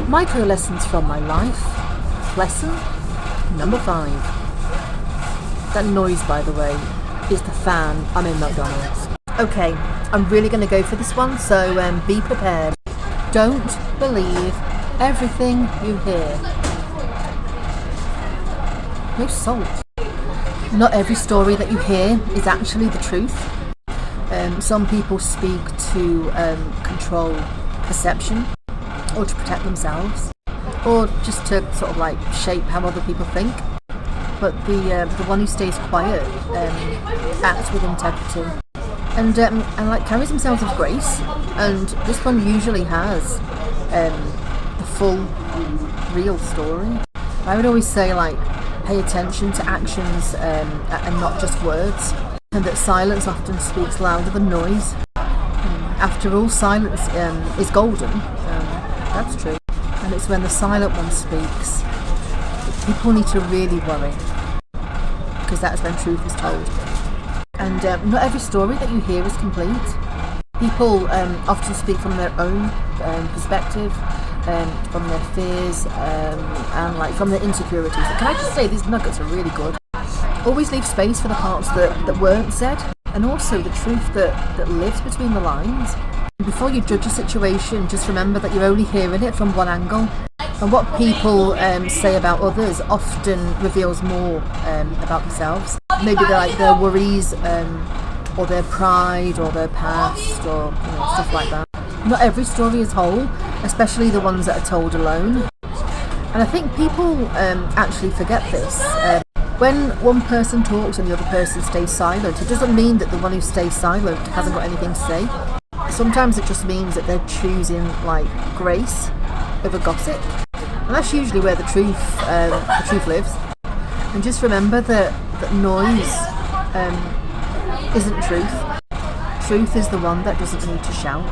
Micro lessons from my life. Lesson number 5. That noise, by the way, is the fan. I'm in McDonald's. Okay, I'm really going to go for this one, so be prepared. Don't believe everything you hear. No salt. Not every story that you hear is actually the truth. Some people speak to control perception, or to protect themselves, or just to sort of like shape how other people think. But the one who stays quiet acts with integrity and like carries themselves with grace. And this one usually has the full, real story. I would always say, like, pay attention to actions and not just words, and that silence often speaks louder than noise. After all, silence is golden. That's true. And it's when the silent one speaks that people need to really worry, because that's when truth is told. And not every story that you hear is complete. People often speak from their own perspective, from their fears, and like from their insecurities. And can I just say, these nuggets are really good. Always leave space for the parts that weren't said, and also the truth that lives between the lines. Before you judge a situation, just remember that you're only hearing it from one angle, and what people say about others often reveals more about themselves. Maybe they're like their worries, or their pride, or their past, or stuff like that. Not every story is whole, especially the ones that are told alone. And I think people actually forget this. When one person talks and the other person stays silent, it doesn't mean that the one who stays silent hasn't got anything to say. Sometimes it just means that they're choosing like grace over gossip, and that's usually where the truth lives. And just remember that noise isn't truth. Truth is the one that doesn't need to shout.